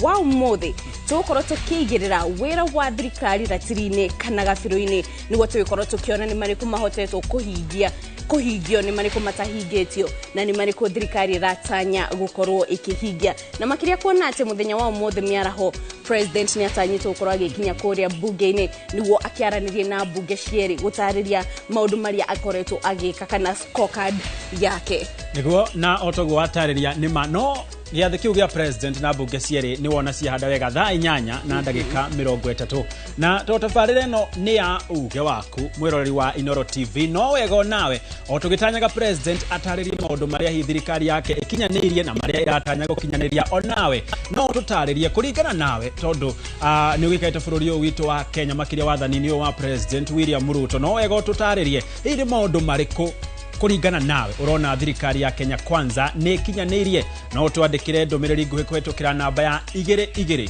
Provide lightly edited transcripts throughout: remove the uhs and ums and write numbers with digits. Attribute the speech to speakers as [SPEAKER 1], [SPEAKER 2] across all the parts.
[SPEAKER 1] wa umuthi tukorwo tukigirira wira wa thirikari ratiri-ini kana gabiro-ini niguo tugikorwo tukiona ni mariku mahotetwo kuhingio ni mariku matahingitio na ni mariku thirikari ratanya gukorwo ikihingia na makiria kuona ati muthenya wa umuthi miaraho president ni atanyitwo gukorwo agikinya kuria bunge-ini niguo akiaranirie na bunge cieri gutariria maundu maria akoretwo agika kana scorecard yake
[SPEAKER 2] niguo na otogo atariria ni no giathe kiu gia president na bunge cieri ni wona ciahanda wega thaa 8 na ndagika 30 na totabarire no ni ya uge waku mwiroreri wa Inoro TV no wego nawe otugitanyaga president ataririe maundu maria thirikari yake ikinyanirie na maria iratanyaga gukinyaniria onawe no tutaririe kuringana nawe tondu ni wikaite bururi witu wa Kenya makiria wathanini wa president William Ruto no wego tutaririe iri maundu mariku kuringana nawe urona thirikari ya Kenya Kwanza ni kinyanirie no twandikire ndumiriri nguhi kwetukira namba ya 22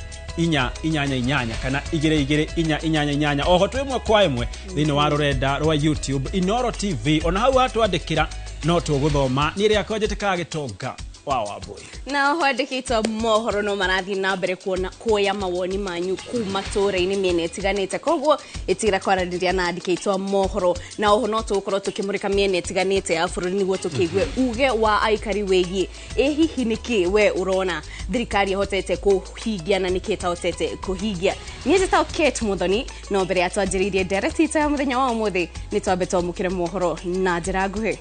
[SPEAKER 2] kana 22 oho twimwe kwa imwe thini wa rurenda rwa YouTube Inoro TV ona hau atwandikira no tuguthoma ni ria konjeteka gitonga wa boy
[SPEAKER 1] na hodekito mohoro no marathi na mbere kuoya mawoni manyu kuma tora-ini miene itiganite koguo itira kwaraniria na andikitwo mohoro na oho no tukorwo tukimurika miene itiganite ya bururi niguo tukigwe uge wa aikari wegi hihi niki we urona thirikari hotete kuhingia na nikita hotete kuhingia niye ta Kate Muthoni no mbere atwanjiririe direct ita muthenya wa umuthi ni twambe twamukire mohoro na njira nguhi.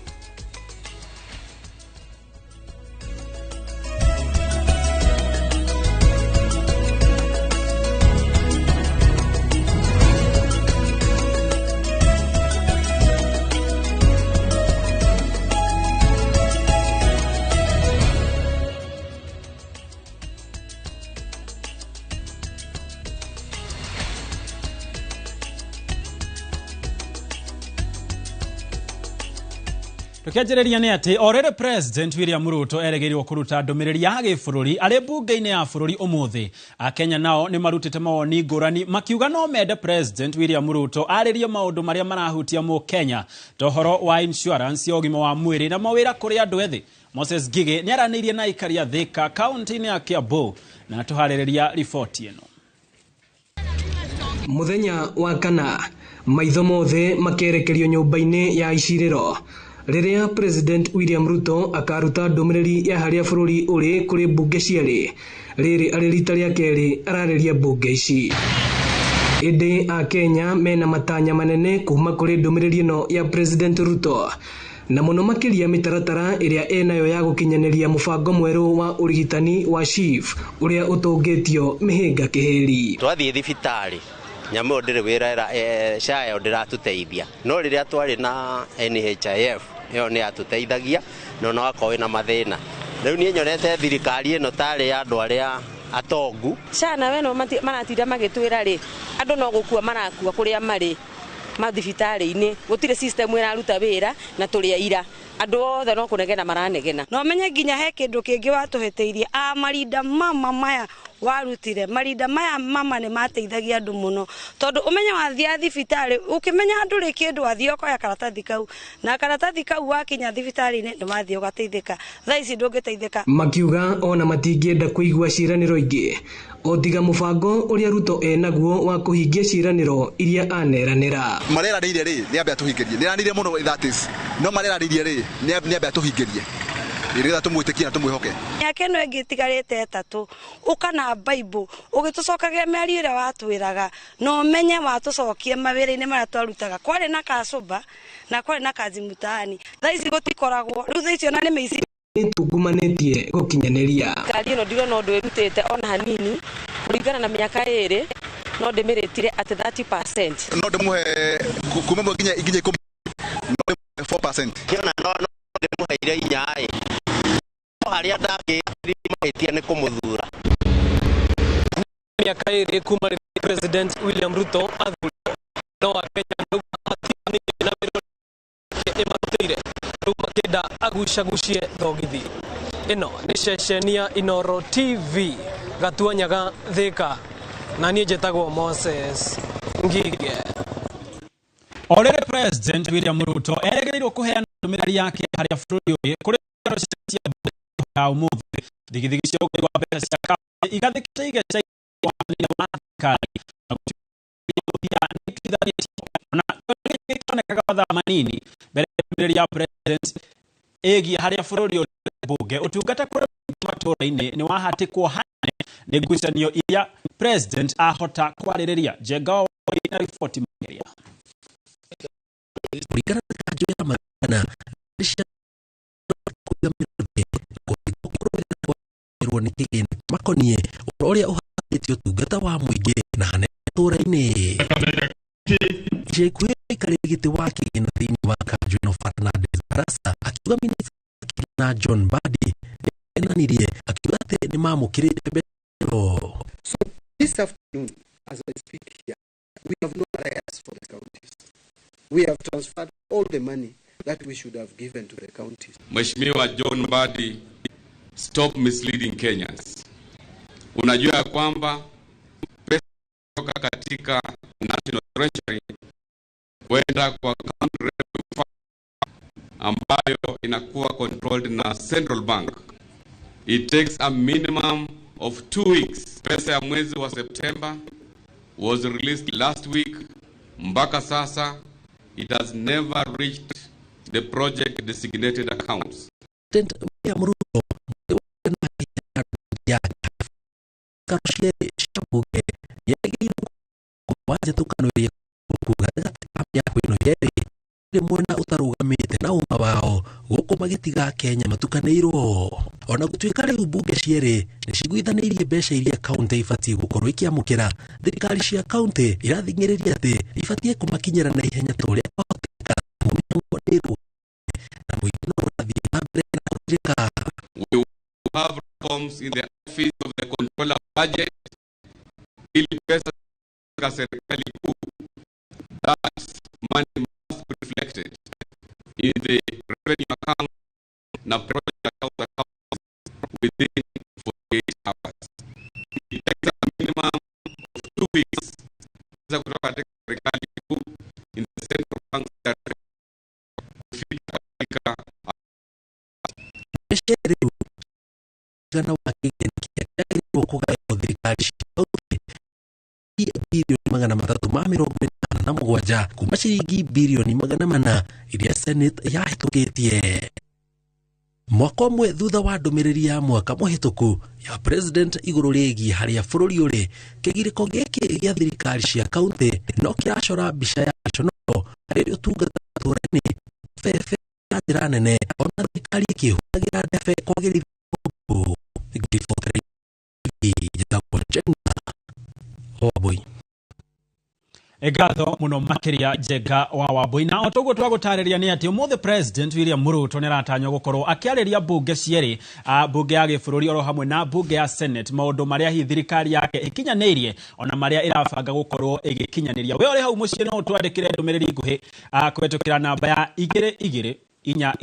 [SPEAKER 2] Tukiajereria ni ati orere president William Ruto eregeirwo kuruta ndumiriri ya gibũrũri ari bunge-ini ya bũrũri umuthi Akenya nao ni marutite mawoni ngurani makiuga no mende president William Ruto aririe maundu maria marahutia mu Kenya tohoro wa insurance ya ũgima wa mwĩrĩ na mawira kuri andu ethi Moses Gige ni aranirie na ikaria Thika county-ini ya Kiambu na tuharĩrĩria riboti ino.
[SPEAKER 3] Muthenya wa kana maitho mothe makerekerio nyumba-ini ya icirĩro riria president William Ruto akaruta ndumiriri ya haria bururi uri kuri bunge cieri riri ari rita ria keri arariria bunge ici indi a Kenya mena matanya manene kuma kuri ndumiriri no ya president Ruto na muno makiria mitaratara iria enayo ya gukinyaniria mubango mweru wa urigitani wa SHIF uria utungitio mihinga kiheri
[SPEAKER 4] twathie thibitari nyamo ndire wira SHA ndiratuteithia no riria twari na NHIF yo ni atuteithagia no no akowe na mathina riu nie nyonete thirikari ino tari andu aria atongu
[SPEAKER 5] SHA na weno maratira magitwira ri andu no gukua marakua kuria mari mathibitari-ini gutire system iraruta wira na turia ira andu othe no kunegena maranegena
[SPEAKER 6] no menye nginya he kindu kingi watuheteirie marinda mama maya warutire marinda maya mama ni mateithagia andu muno tondu umenye wathia thibitari ukimenya andu ri kindu athio okoya karatathi kau na karatathi kau wakinya thibitari-ini ni wathio gateithika thaa ici ndungiteithika
[SPEAKER 3] makiuga ona matingienda kuigua ciraniro ingi otiga mubango uria Ruto enaguo wa kuhingia ciraniro iria aneranira
[SPEAKER 7] mareranirie ri ni ambe tuhingirie niranire muno that is no mareranirie ri ni ambe tuhingirie iria tumwitikia tumwihoke
[SPEAKER 6] yake no engitigarite etatu ukana Bible ugitucokagia miario ira watwiraga no menye watucokie mawira-ini maria twarutaga kwari na kacuba na kwari na kazi mutaani thaa ici gutikoragwo riu thaa icio na ni meici
[SPEAKER 3] tugumanetie gukinyaniria
[SPEAKER 5] kali ino ndiro no ndwirutite ona hanini kuringana na miaka iri no ndimiritire at 30%
[SPEAKER 7] no ndimuhe kuma mwaginya iginye 4%
[SPEAKER 4] kiona no ndimuheire inyai haria ndaki mahitia ni kumuthura
[SPEAKER 8] miaka iri kuma president William Ruto athurwo no Akenya atini na ematire makenda agucagucie thogithi ino ni ceceni ya Inoro TV gatuanyaga Thika na nie jetagwo Moses Ngige.
[SPEAKER 2] Orere president William Ruto eregeirwo kuheana ndumiriri yake haria bururi uyu kuri ya umuthi thigithigi cia ugwa mbeca cia igathikite igeca wathani wa thirikari na gĩtonekaga mathaa manini mbere ya president ĩgiĩ harĩa bũrũri ũrĩ mbunge ũtungata kũrĩ matũũra-inĩ nĩ wahatĩkwo hane nĩ ngucanio iria president ahota kwarĩrĩria. Njenga wa na riboti makĩria.
[SPEAKER 9] Kũringana na kanjũ ya magana ni kigeni makonie ũrĩa ũhatĩtio ũtungata wa mũingĩ na hane matũũra-inĩ. Jekuwe ikarigiti wa kigeni thĩinĩ wa kanjũ ĩno Fernandes Barasa akiuga minista na John Mbadi enanirie akiuga atĩ nĩ mamũkĩrĩte mbero.
[SPEAKER 10] So this afternoon, as I speak here, we have no arrears for the counties. We have transferred all the money that we should have given to the counties.
[SPEAKER 11] Mheshimiwa John Mbadi, stop misleading Kenyans. Unajua kwamba pesa kutoka katika National Treasury kwenda kwa county revenue fund ambayo inakuwa controlled na Central Bank. It takes a minimum of 2 weeks. Pesa ya mwezi wa September was released last week. Mpaka sasa it has never reached the project designated accounts.
[SPEAKER 9] mwena utarugamite na umma wao guku magitiga Kenya matukanĩirwo. Ona gũtuĩka rĩu mbunge cierĩ nĩciguithanirie mbeca iria kaunti ibatie gũkorwo ikiamũkĩra, thirikari cia kaunti irathing'ĩrĩria atĩ ibatie kũmakinyĩra na ihenya ta ũrĩa kwahoteka mũnyamunĩrwo na mũingĩ no ũrathiĩ na mbere na kũrĩka.
[SPEAKER 11] We will have reforms in the office of the controller budget ili pesa za serikali kuu, that money must be reflected in the revenue account na project account within 48 hours. It takes a minimum of 2 weeks za kutoka katika serikali kuu in the central bank kufika katika
[SPEAKER 9] Sherehe gana wa kigeni kiasi kugawa thirikari bilioni 387 kuma ciringi bilioni 400 iria Senate yahĩtũkĩtie. Mwaka ũmwe thutha wa ndũmĩrĩri ya mwaka mũhĩtũku ya president igũrũ rĩgiĩ harĩa bũrũri ũrĩ, kĩgirĩko gĩkĩ gĩa thirikari cia kaunti no kĩracora mbica ya gĩconoko harĩ ũtungata matũũra-inĩ bebe na njĩra nene, ona thirikari ĩkĩhũthagĩra ndebe kwagĩrithia
[SPEAKER 2] Egatho muno makiria Njenga wa Wambui. Na otoguo twagũtarĩria nĩ atĩ ũmũthĩ president William Ruto nĩ aratanywo gũkorwo akĩarĩria mbunge cierĩ, mbunge ya gĩbũrũri oro hamwe na mbunge ya Senate, maũndũ marĩa hi thirikari yake ikinyanĩirie ona marĩa irabanga gũkorwo ĩgĩkinyanĩria. We ũrĩ hau mũciĩ no twandĩkĩre ndũmĩrĩri nguhĩ kũhetũkĩra namba ya 22 inya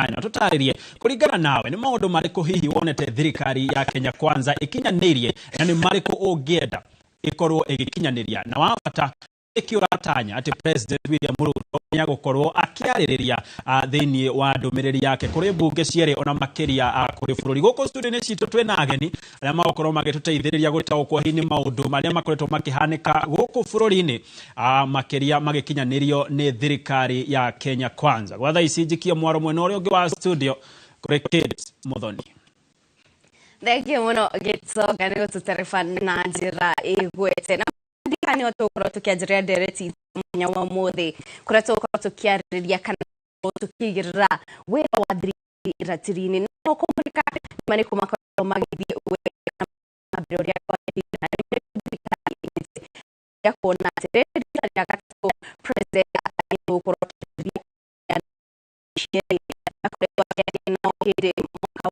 [SPEAKER 2] na tutarĩrie kũringana nawe nĩ maũndũ marĩkũ hihi wonete thirikari ya Kenya Kwanza ikinyanĩirie na nĩ marĩkũ ũngĩenda ikorwo igikinyanĩria, na wabata ikiuratanya ati president William Ruto nĩ agũkorwo akĩarĩrĩria thĩinĩ wa ndũmĩrĩri yake kũrĩ mbunge cierĩ ona makĩria kũrĩ bũrũri. Gũkũ studio-inĩ citũ twĩna ageni arĩa magũkorwo magĩtũteithĩrĩria gũtaũkwo hihi nĩ maũndũ marĩa makoretwo makĩhanĩka gũkũ bũrũri-inĩ makĩria magĩkinyanĩrio nĩ thirikari ya Kenya Kwanza. Gwa thaa ici njikie mwaro mwena ũrĩa ũngĩ wa studio kũrĩ Kate Muthoni.
[SPEAKER 1] Thenge muno gĩtonga nĩ gũtũterefa na njĩra ĩgwete na ndikani otũkorwo tũkĩanjĩrĩra ndereti mũthenya wa ũmũthĩ kũrĩa tũkorwo tũkĩarĩrĩria kana tũkĩigĩrĩra wĩra wa thirikari ratiri-inĩ na kũmũrĩka marĩkũ makorwo magĩthiĩ wega na mbere ũrĩa kwagĩrĩire na thirikari ya kuona atĩ rĩrĩa ya gatatũ president gũkorwo tũkĩthiĩ na kũrĩa na hĩndĩ mwaka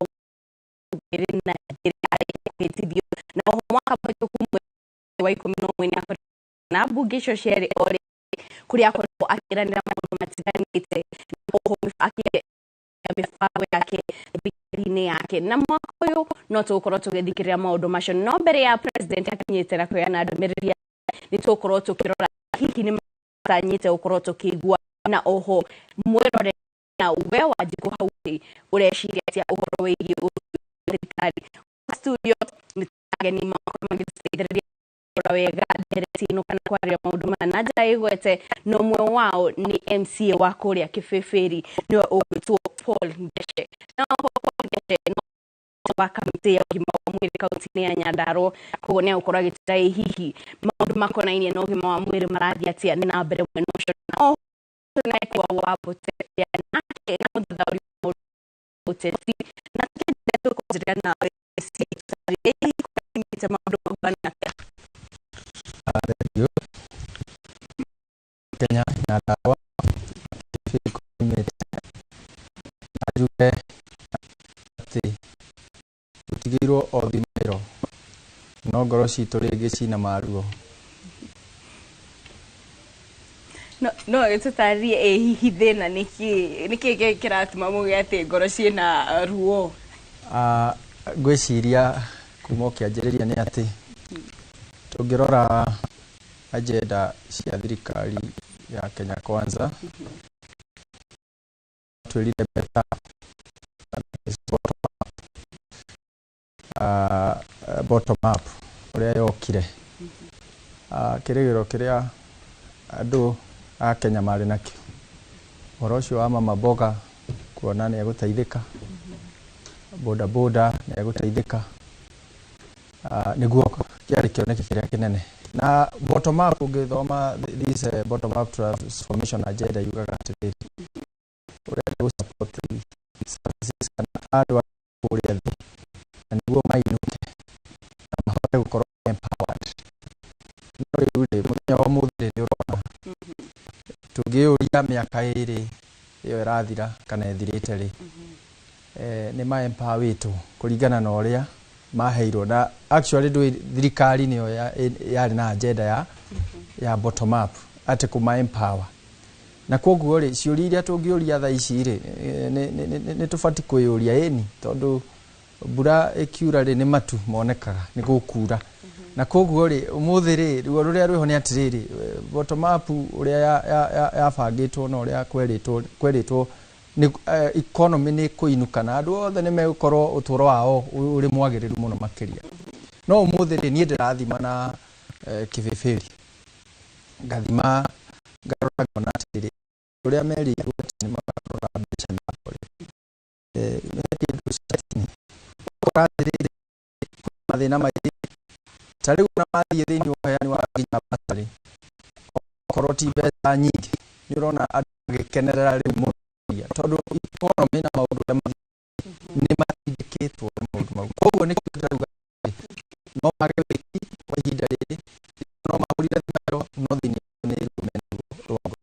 [SPEAKER 1] na na mwaka mũhĩtũku wa 14 na mbunge icio cierĩ orĩ kũrĩa akorwo akĩranĩra maũndũ matiganĩte akĩrĩa mĩbango yake thirikari-inĩ yake, na mwaka ũyũ no tũgũkorwo tũgĩthikĩrĩria maũndũ macio. No mbere ya president akinyĩte na kũheana ndũmĩrĩri nĩ tũgũkorwo tũkĩrora hihi nĩ matanyĩte gũkorwo tũkĩigua na oho mwĩrore na we Wanjikũ hau ũreciria atĩa ũhoro wĩgiĩ thirikari studio nitageni makoro magĩteithĩrĩria wega nderetino kana kwaria maũndũ na njĩra ĩgwete no mwe wao ni MCA wa kũrĩa Kĩbĩbĩri niwe ũgwĩtwo Paul Ndeshe. Na Paul Ndeshe no wa kamĩtĩ ya ũgima wa mwĩrĩ kaunti-inĩ ya Nyandarua, koguo nĩ agũkorwo agĩtĩra hihi maũndũ makonainie na ũgima wa mwĩrĩ marathiĩ atĩa na mbere mwena ũcio. No tunaikuwa wa bũtetia nake na mũthathaũri wa bũteti na kĩndũ kũnjĩra nawe si maũndũ mabana
[SPEAKER 12] Kenya Nyandarua ajuge ati tutigirwo o thimero no ngoro citũ rĩngĩ cina maruo.
[SPEAKER 1] No gĩtũtarĩrie hihi thĩna nĩkĩ kĩratũma mũgĩe atĩ ngoro ciĩna ruo?
[SPEAKER 12] Ngwĩciria kuma kĩanjĩrĩria nĩ atĩ tũngĩrora agenda cia thirikari ya Kenya Kwanza twĩrire beta bottom up ũrĩa yokire kĩrĩgĩro kĩrĩa andũ a Kenya marĩ nakĩo ũhoro ũcio wa mama mboga kuona nĩ egũteithĩka, boda boda nĩ egũteithĩka, nĩguo kĩarĩ kĩoneki kĩrĩa kĩnene. Na bottom up ũngĩthoma this bottom up transformation agenda yugaga atĩrĩrĩ ũrĩa gũsupport services kana andũ a kũrĩa thĩ na nĩguo mainũke na mahote gũkorwo empowered. No rĩu mũthenya wa ũmũthĩ nĩ ũrona tũngĩũria mĩaka ĩrĩ ĩyo ĩrathira kana ĩthirĩte rĩ nĩ ma-empower witũ kũringana na ũrĩa maheirwo. Na actually thirikari nĩyo yarĩ na agenda ya bottom up atĩ kũma-empower. Na koguo rĩ ciũria iria tũngĩũria thaa ici rĩ nĩ tũbatiĩ kwĩyũria ĩni tondũ mbura ĩkiura rĩ nĩ matu monekaga nĩ gũkura. Na koguo rĩ ũmũthĩ rĩ ruo rũrĩa rwĩho nĩ atĩrĩrĩ bottom up ũrĩa yabangĩtwo na ũrĩa kwerĩtwo ni economy nĩ kũinũka na andũ othe nĩ megũkorwo ũtũũro wao ũrĩ mwagĩrĩru mũno makĩria. No ũmũthĩ rĩ niĩ ndĩrathima na Kĩbĩbĩri ngathima ngarora ngona atĩrĩrĩ ũrĩa merĩirwo atĩ nĩ makarora mbeca nakore nĩ kĩndũ citini ũratĩrĩrĩ mathĩna maingĩ ta rĩu na mathiĩ thĩinĩ wa ũheani wa nginya batarĩ okorwo ti mbeca nyingĩ nĩ ũrona andũ magĩkenerera rĩu mũno tondũ economy na maũndũ nĩ matindĩkĩtwo maũndũ mau. Koguo nĩ kĩrauga no mage wĩki kwa ihinda rĩrĩ no mahũrire thimero no thĩinĩ nĩ rũgongo.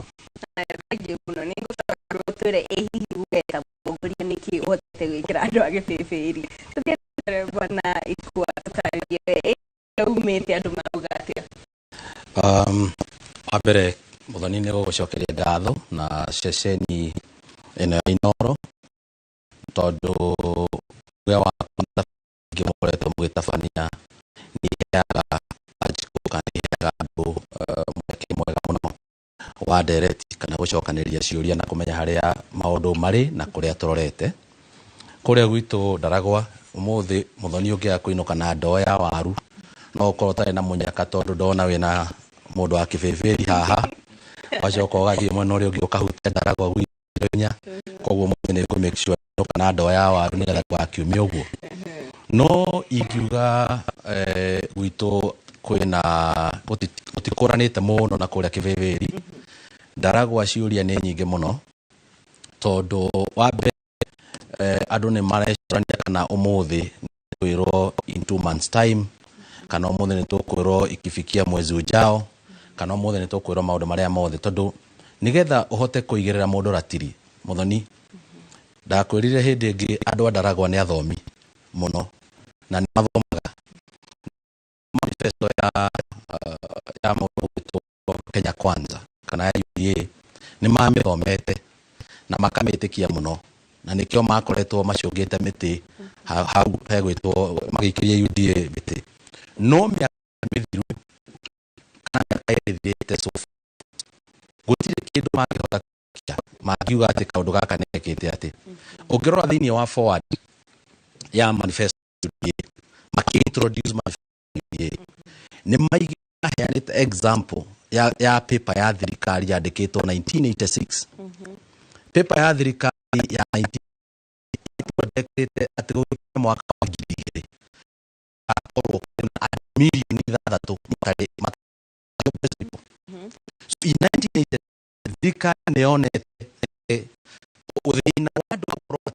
[SPEAKER 1] Thangi mũno nĩ ngũcoka twĩre hihi ũgeta mũtongoria nĩkĩ ũhotete gwĩkĩra andũ a Kĩbĩbĩri. Tũthiĩ bwana Ikua tũtarĩrie umĩte andũ marauga atĩa?
[SPEAKER 13] Wa mbere Mũthoni nĩ gũgũcokeria ngatho na ceceni ĩno ya Inooro tondũ wĩra waku mũkoretwo mũgĩtabania nĩ heaga ajikuka nĩ heaga andũ mweke mwega mũno wa ndereti kana gũcokanĩria ciũria na kũmenya harĩa maũndũ marĩ na kũrĩa tũrorete. Kũrĩa gwitũ Ndaragwa ũmũthĩ Mũthoni ũngĩaga kũinũka na ndoo ya waru no ũkorwo ũtarĩ na mũnyaka tondũ ndona wĩna mũndũ wa Kĩbĩbĩri haha wacoka ũgathiĩ mwena ũrĩa ũngĩ ũkahutia Ndaragwa gwĩnya. Koguo mũthĩ nĩ kũ-make sure kana ndoo ya waru nĩgetha wakiumia ũguo. No ingiuga gwitũ kwĩna gũtikũranĩte mũno na kũrĩa Kĩbĩbĩri. Ndaragwa ciũria nĩ nyingĩ mũno tondũ wa mbere andũ nĩ marecũrania kana ũmũthĩ kwĩrwo in 2 months time kana ũmũthĩ nĩ tũkwĩrwo ikifikia mwezi ujao kana ũmũthĩ nĩ tũkwĩrwo maũndũ marĩa mothe tondũ nĩgetha ũhote kũigĩrĩra mũndũ ratiri. Mũthoni ndakwĩrire hĩndĩ ĩngĩ andũ a Ndaragwa nĩ athomi mũno na nĩ mathomaga manifesto ya mũndũ Kenya Kwanza kana ya UDA nĩ mamĩthomete na makamĩtĩkia mũno na nĩkĩo makoretwo macũngĩte mĩtĩ hau hegwĩtwo magĩikĩria UDA mĩtĩ. No mĩaka mĩthiru kana mĩaka ĩrĩthirĩte gũtirĩ kĩndũ mangĩhota makiuga atĩ kaũndũ gaka nĩkĩte atĩ. Ũngĩrora thĩinĩ wa forward ya manifesto introduce ni maigi aheanite example ya paper ya thirikari yandikitwo 1986 paper ya thirikari ya 1986 ati gũkinya mwaka wa 2000 akorwo na milioni 6 makare so in 1980 thirikari nĩyonete ũthĩna wa andũ gũkorwo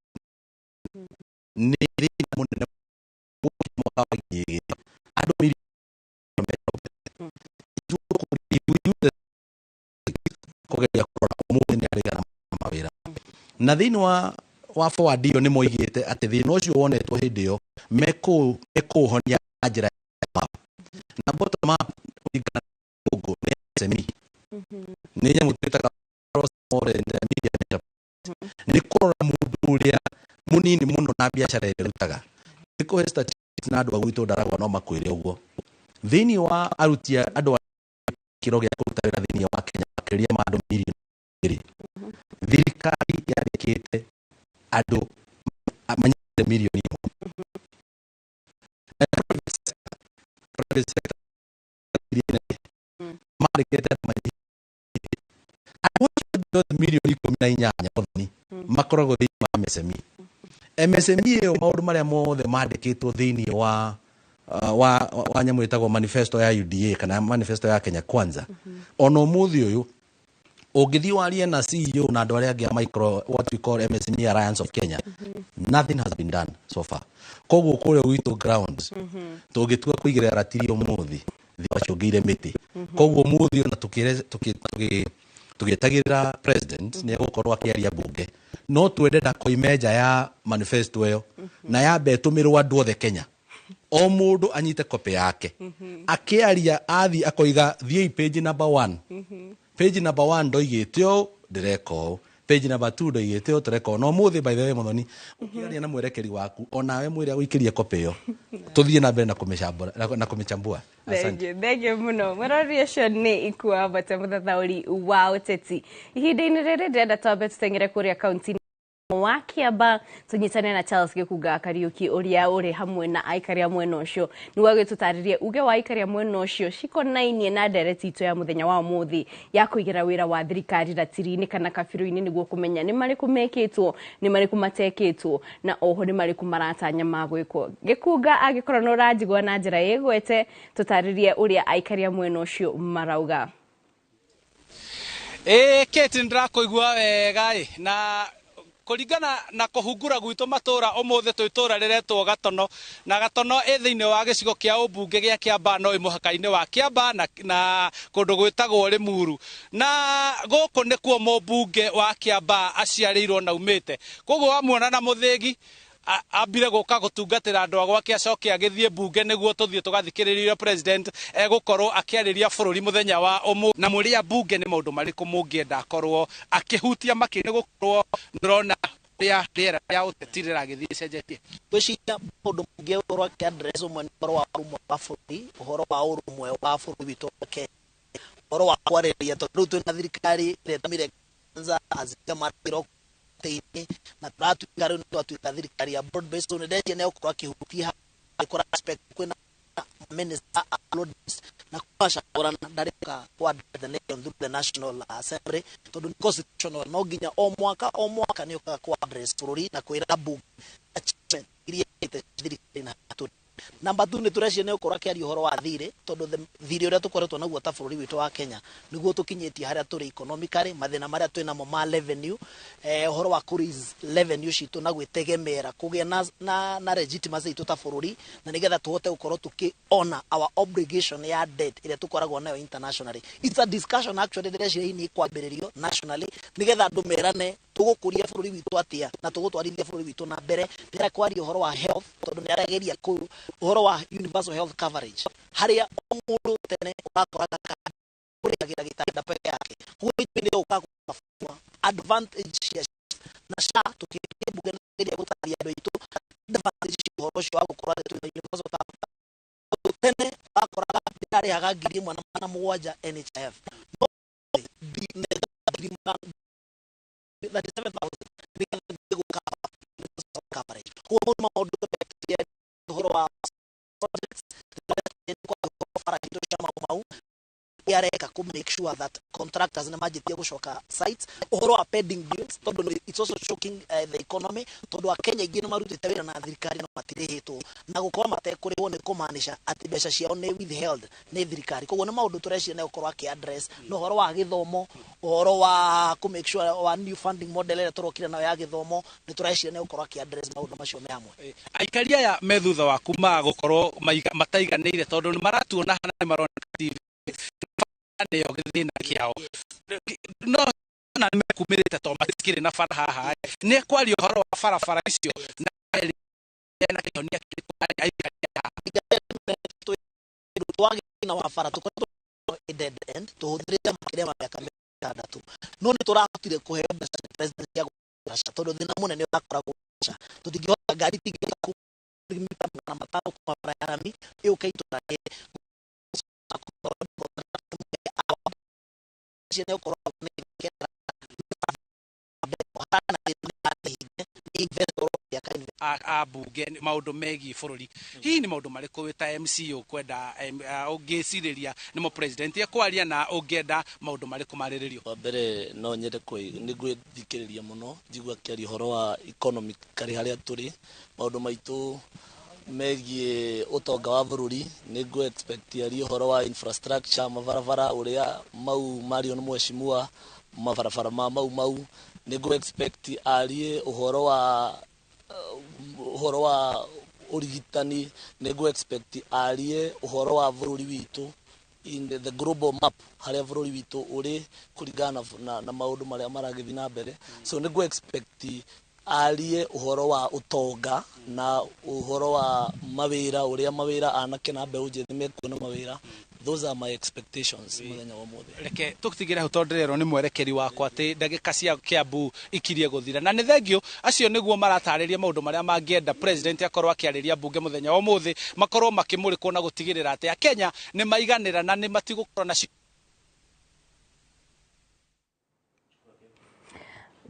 [SPEAKER 13] nĩ thĩna mũnene mwaka wa 2000 andũ milioni kugeria kurora umuthi ni arigana mawira na thini wa forward iyo ni moigite ati thina ucio wonetwo hindi yo mekuhonia njira na bottom up igana ugo ni SME ni nyamu twitaga more media ni kurora mundu uria munini muno na biashara ire rutaga iko statistics na andu agwito ndaragwa no makwire uguo thini wa arutia andu kiro gya kuruta wira thini wa Kenya makiria ma andu milioni 2 thirikari yarikite andu amanyite milioni 1 marikite milioni 18 othoni makoragwo thini wa MSME iyo maundu maria mothe mandikitwo thini wa nyamu itagwo manifesto ya UDA kana manifesto ya Kenya Kwanza ono muthi uyu ungithi warie na CEO na andu aria angi micro what we call MSME Alliance of Kenya nothing has been done so far koguo kure witu grounds tungitua kuigirira ratiri umuthi thiwachungire miti koguo muthi ona tugitagirira president ni gukorwo akiaria bunge no twendeda koimeja ya manifesto iyo na ya betumirwo andu othe Kenya o mundu anyite kopi yake akiaria athi akoiga thie page number 1 page number 1 ndoigitio direko page number 2 ndoigitio direko no muthi by the way muthoni ukiaria na mwerekeri waku onawe mwire guikiria kopi iyo tuthie na mbere na kumichambua
[SPEAKER 1] Thenge muno mwarori ucio ni ikua bata muthathauri wa uteti ihinda-ini riri ndenda twambe tutengere kuria kaunti wa Kiamba tunyitane na Charles Gikuga Kariuki uria uri hamwe na aikari mwena ucio ni wagitutaririe uge wa aikari mwena ucio cikonainie na ndereti itu ya muthenya wa muthi ya kuigira wira wa thirikari ratiri-ini kana kabiru-ini niguo kumenya ni mari kumekitwo ni mari kumatekitwo na oho ni mari kumaratanya magwikwo Gikuga agikorwo no rajigwa na njira yegwete tutaririe uria aikari mwena ucio marauga
[SPEAKER 14] Kate ndirakoigwa wega na kuringana na kuhungura gwitu matura umuthi twitura riretwo Gatono na Gatono thiini wa gicigo kia ubunge gia Kiamba no imuhaka-ini wa Kiamba na kundu gwitagwo Limuru na guku nikuo mubunge wa Kiamba aciarirwo na umite koguo amuona na muthigi ambire guka gutungatira andu agwake acoke agithie bunge niguo tuthie tugathikiriria president egukorwo akiariria bururi muthenya wa na muria bunge ni maundu mariku mungienda akorwo akihutia makini gukorwo ndrona riera ya utetirira githie cenjetie
[SPEAKER 15] gwiciria mundu mungi urwa ki address umwe ni wa urumwe wa bururi uhoro wa urumwe wa bururi witu Kenya uhoro wa kwariria tondu twina thirikari retamire kanza azika mariro na turatuika riu twatuika thirikari ya broad based on the ne ukora kihutia ikora aspect kwina minister uploads na kwasha ora ndarika kwa the national assembly tondu constitutional no ginya o mwaka ni uka kwa address bururi na kwira bunge achievement iria thirikari na Number 2 ni turecia ne ukora kiari uhoro wa thire tondu thire uria tukoretwo naguo ta bururi witu wa Kenya niguo tukinyetie haria turi economically mathina maria twina mo ma revenue uhoro wa kuriz revenue citu na gwitegemera kugia na legitimacy itu ta bururi na nigetha tuhote gukorwo tukiona our obligation ya debt iria tukoragwo nayo internationally. It's a discussion actually turecia ini kwambiririo nationally nigetha andu merane tugukuria bururi witu atia na tugutwarithia bururi witu na mbere ndira kwari uhoro wa health tondu ni arageria ku uhoro wa universal health coverage haria mundu tene urakora kuriagira gitanda peke yake kuitinde ukakufua advantage na sha tukirie bunge ndio gutaria ndo itu advantage uhoro cio wa gukora tu universal coverage tene akora ndari agagiri mwana na mugwanja NHIF no bi that is 7,000 coverage kwa maundu uhoro wa projects kwa fara kitu cha mau yareka ku make sure that contractors na majitia gushoka sites uhoro wa pending bills tondu it's also shocking the economy tondu Kenya igino marutite wira na thirikari no matirihitwo na gukora matekuriwo ni kumanisha ati besha ciao ni withheld ni thirikari koguo ni maundu tureciria na gukorwa ki address no uhoro wa githomo uhoro wa ku make sure wa new funding model ira turokira nayo ya githomo ni tureciria na gukorwa ki address maundu macio me hamwe
[SPEAKER 14] aikaria ya methutha waku ma gukorwo mataiganire tondu ni maratuona hana ni marona ndio githina kiao no na nimekumirite to matikire na fara haha ni kwali uhoro wa fara icio na kitonia
[SPEAKER 15] na wa fara tuko dead end tuhudhirite makiria miaka mitandatu no ni turahotire kuhe president ya gusha tondu thina munene wakoragwo tutingihota ngari tigire kumita na matano kwa barabara iyo kaitwa jene ukoro
[SPEAKER 14] abunge maundu megi bururi hihi ni maundu mariku wita MCO kwenda ungiciriria nimo president ekwaria na ungienda maundu mariku mariririo
[SPEAKER 16] wa mbere no nyende ni gwithikiriria muno njigua kiari horo wa economic kari haria turi maundu maitu megie utonga wa bururi ni go expect yari horo wa infrastructure mabarabara uria mau Marion Mweshimua mabarabara mau ni go expect arie uhoro wa urigitani ni go expect arie uhoro wa bururi witu in the global map haria bururi witu uri kurigana na maundu maria maragithi na mbere so ni go expect arie uhoro wa utonga na uhoro wa mawira uria mawira anake na mbeu njithi mekuona mawira those are my expectations muthenya wa mothe
[SPEAKER 14] reke tukitigire hutondrero ni mwerekeri wakwa ati ndagika cia Kiambu ikirie guthira na ni thengio acio niguo maratariria maundu maria mangienda president akorwo akiariria bunge muthenya wa mothe makorwo makimurikwo na gutigirira ati Kenya ni maiganira na ni matigukorwo na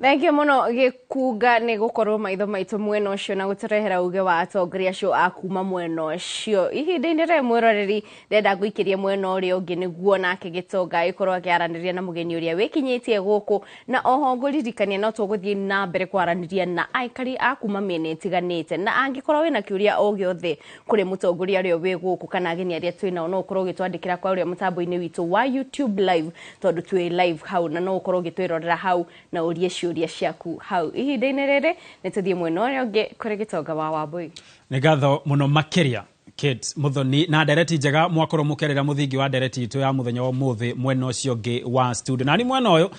[SPEAKER 1] Thengio muno gikuga ni gukorwo maitho maitu mwena ucio na guturehera uge wa atongoria acio akuma mwena ucio ihinda-ini ria mwiroreri ndenda guikiria mwena uria ungi niguo nake Gitonga ikorwo akiaraniria na mugeni uria wikinyitie guku na oho nguririkania no tuguthie na mbere kwaraniria na aikari akuma miena itiganite na angikorwo wina kiuria o giothe kuri mutongoria uria wi guku kana ageni aria twina no ukorwo gitwandikira kwa uria mutambo-ini witu wa YouTube live tondu twi live hau na no ukorwo gitwirorera hau na uria uria ciaku hau ihinda-ini riri nituthie mwena uria ungi kuri Gitonga wa Wambui
[SPEAKER 2] ni gatho muno makiria Kate Muthoni na ndereti njega mwakorwo mukerera muthingi wa ndereti itu ya muthenya wa muthi mwena ucio ngi wa studio na ni mwena uyu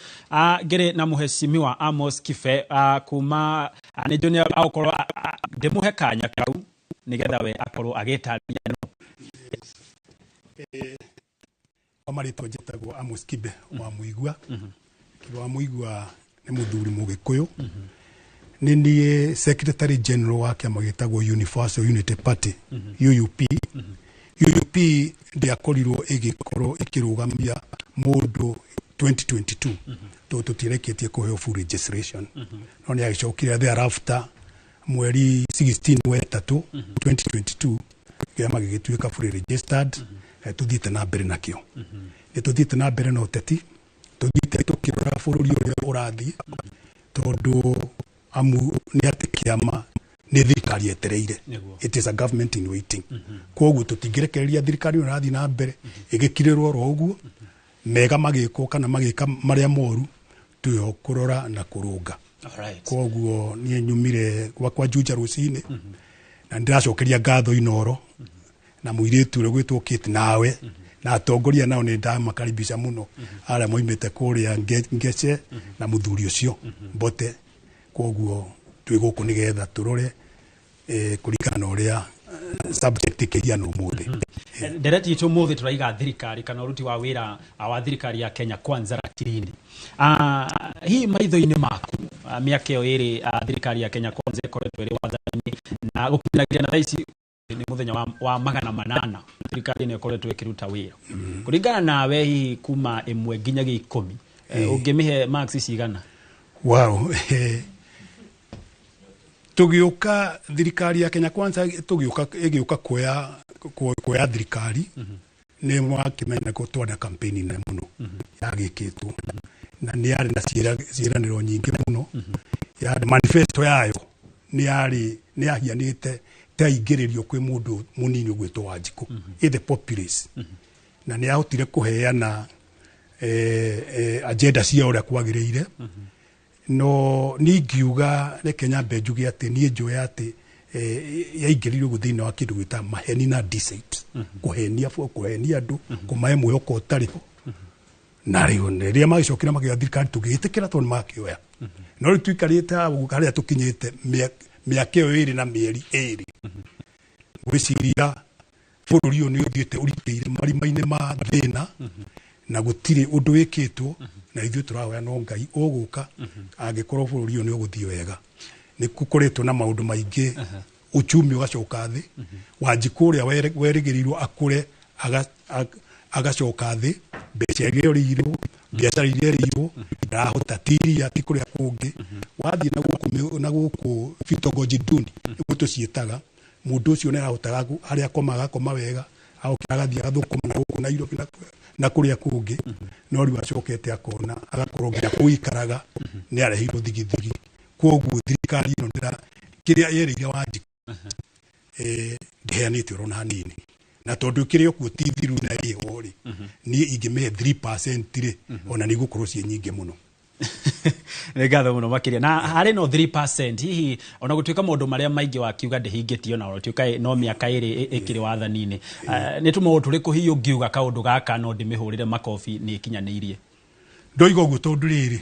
[SPEAKER 2] ngiri na muheshimiwa Amos Kibe kuma ni junior akorwo ndimuhe kanya kau nigetha we akorwo agitaria no
[SPEAKER 17] amarito njitagwo Amos Kibe wa Muigua wa Muigua ni muthuri mugikuyu ni nie secretary general wa kiama gitagwo Universal Unity Party UUP UUP ndiakorirwo igikorwo ikirugamia mundu 2022 to tutireketie kuheo full registration no ni agicokire thereafter mweri 16 wa 3 2022 kiama gigituika full registered tuthiite na mbere nakio ni tuthiite na mbere no teti tuthiite tukirora bururi uria urathi tondu amu ni ati kiama ni thirikari etereire it is a government in waiting koguo tutingirekereria thirikari urathi na mbere igikirirwo ro uguo mega magiko kana magika maria moru tuyo kurora na kurunga koguo ni nyumire kwa Juja rucine na ndiracokeria ngatho inoro na muiritu ule gwitwo Kate nawe na atongoria nao ni ndamakaribisha muno ara moimete kuria ngece na muthuri ucio mbote koguo twi guku nigetha turore kurikana uria subject ikiria no muthi
[SPEAKER 2] ndereti itu muthi turaiga thirikari kana uruti wa wira wa thirikari ya Kenya Kwanza ratirindi hii maitho-ini maku miaka iyo iri thirikari ya Kenya Kwanza ikoretwo iri wathani na gukinagira na thaisi ni muthenya wa 800 thirikari ni ikoretwo ikiruta wira kuringana nawe hihi kuma 1 nginya 10 ungimihe marks cigana
[SPEAKER 17] wow tugiuka thirikari ya Kenya Kwanza tugiuka kuya kwa thirikari nä wakimenya ko twana campaign na muno yagikitwo na nä yarä na ciĩranĩro nyingĩ muno ya manifesto yayo nä yahianĩte ta ingĩrĩrio kwĩ mũndũ mũnini ũgwĩtwo Wanjikũ the populace na nĩ yahotire kũheana agenda cia ũrĩa kwagĩrĩire no ningiuga reke nyambe njuge atĩ niĩ njũĩ atĩ yaingĩrirwo thĩinĩ wa kĩndũ gwĩta maheni na deceit kũhenia andũ kũmahe mwĩhoko ũtarĩ ho na rĩrĩa magĩcokera magĩoya thirikari tũgĩtĩkĩra tondũ makĩoya no rĩu tũikarĩte harĩa tũkinyĩte mĩaka ĩyo ĩrĩ na mĩeri ĩrĩ gwĩciria bũrũri ũyũ nĩ ũthiĩte ũritĩire marima-inĩ ma thĩna na gũtirĩ ũndũ wĩkĩtwo na ithuĩ tũrahoya no Ngai ũgũka angĩkorwo bũrũri ũyũ nĩ ũgũthiĩ wega nĩ gũkoretwo na maũndũ maingĩ uchumi ũgacoka thĩ Wanjikũ ũrĩa werĩgĩrĩirwo akũre agacoka thĩ mbeca iria biacara iria ĩrĩirwo ndahota tiria ti kũrĩa kũngĩ wathiĩ na gũkũ bitongoji duni nĩguo tũciĩtaga mũndũ ũcio nĩ arahotaga harĩa akomaga akoma wega agokĩra agathiĩ agathũkũma na gũkũ Nairobi na kũrĩa kũngĩ no rĩu acokete akona agakorwo nginya kũikaraga nĩ arehirwo thigithigi kwoguo thirikari ĩno kĩrĩa yerĩire Wanjikũ ndĩheanĩte oro na hanini na tondũ kĩrĩ okuo ti thiru na ĩho rĩ niĩ ingĩmĩhe 3% rĩ ona nĩ igũkorwo ciĩ nyingĩ mũno
[SPEAKER 2] nĩ ngatho mũno makĩria na harĩ no 3% hihi ona gũtuĩka maũndũ marĩa maingĩ wakiuga ndĩhingĩtio na gũtuĩka no mĩaka ĩrĩ ĩkĩrĩ wathani-inĩ nĩ tũmaũndũ tũrĩkũ hihi ũngiuga kaũndũ gaka no ndĩmĩhũrĩre makobi nĩ ĩkinyanĩirie
[SPEAKER 17] ndoiga ũguo tondũ rĩrĩ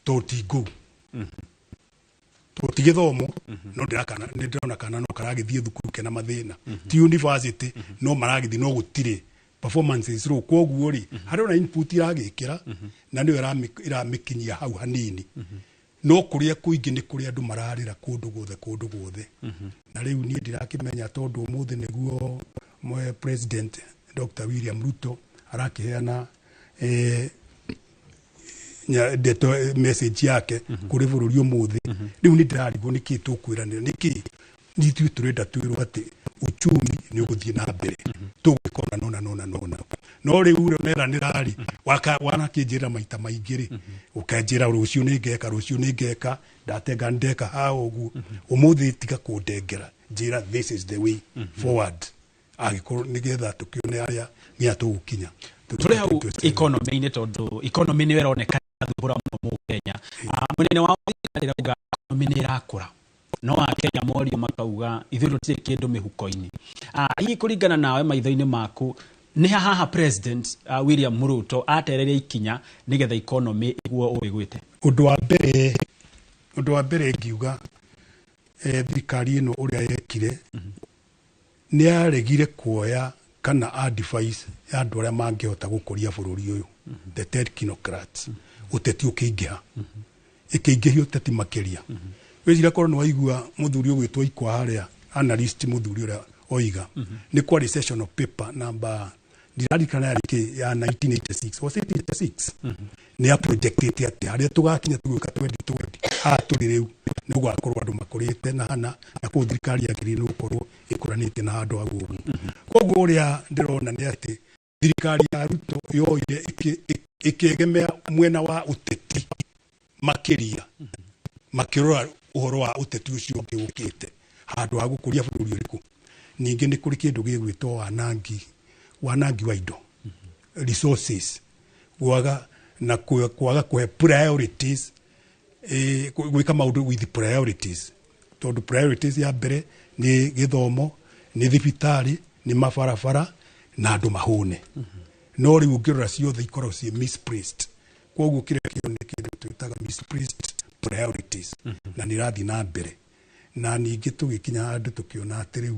[SPEAKER 17] tũtingũ tũtigĩthomo no ndĩrona kana no karagĩthiĩ thukuru kena mathĩna ti university no maragĩthiĩ no gũtirĩ performances low kwoguo rĩ harĩ ona input iragĩkĩra na nĩyo ĩramĩkinyia hau hanini no kũrĩa kũingĩ nĩ kũrĩa andũ mararĩra kũndũ guothe na rĩu niĩ ndirakĩmenya tondũ ũmũthĩ nĩguo president Dr. William Ruto arakĩheana message yake kũrĩ bũrũri ũmũthĩ rĩu nĩ ndĩrarigwo nĩkĩ tũkwĩranĩra nĩkĩ nithuĩ tũrenda twĩrwo atĩ uchumi nĩ ũgũthiĩ na mbere tũgĩkora nona no rĩu ũreranĩra rĩ wanakĩnjĩra maita maingĩ rĩ ũkanjĩra rũciũ nĩ ngeka ndatenga ndeka ha ũguo ũmũthĩ tiga kũndengera njĩra this is the way forward agĩkorwo nĩgetha tũkĩone harĩa nginya tũgũkinya
[SPEAKER 2] tũrĩ hau economy-inĩ tondũ economy nĩ ĩroneka thumbũra mũno Kenya mũnene wa thirikari rauga economy nĩ ĩrakũra no Akenya morio makauga ithuĩ tũtirĩ kĩndũ mĩhuko-inĩ hihi kũringana nawe maitho-inĩ maku nĩ haha president William Ruto atereria ikinya nĩgetha economy ĩguo ũĩgwĩte
[SPEAKER 17] ũndũ wa mbere ngiuga thirikari ĩno ũrĩa yekire nĩ yaregire kuoya kana advice ya andũ arĩa mangĩhota gũkũria bũrũri ũyũ the technocrats ũteti ũkĩingĩha ĩkĩingĩhia ũteti makĩria wĩcira korwo nĩ waigua mũthuri ũgwĩtwo Ikwa harĩa analyst mũthuri ũrĩa oiga nĩ kwa recession of paper number ndirarikana ya 1986 was it 86 nĩ ya projected atĩ harĩa tũgakinya tũgwĩka 2020 tũrĩ rĩu nĩ gũgakorwo andũ makũrĩte na hana na kũu thirikari yagĩrĩirwo gũkorwo ĩkũranĩte na andũ aguo koguo ũrĩa ndĩrona nĩ atĩ thirikari ya Ruto yoire ĩkĩegemea mwena wa ũteti makĩria makĩrora ũhoro wa ũteti ũcio ũngĩ ũkĩte handũ ha gũkũria bũrũri ũrĩkũ ningĩ nĩ kũrĩ kĩndũ gĩgwĩtwo wanangi wa indo resources kwaga kũhe priorities gwĩka maũndũ with priorities tondũ priorities ya mbere nĩ gĩthomo nĩ thibitarĩ nĩ mabarabara na andũ mahũne no rĩu ũngĩrora ciothe ikorwo ciĩ misplaced kwoguo kĩrĩa kĩo nĩ kĩndũ twĩtaga misplaced priorities na nĩ rathiĩ na mbere na ningĩ tũgĩkinya handũ tũkĩona atĩ rĩu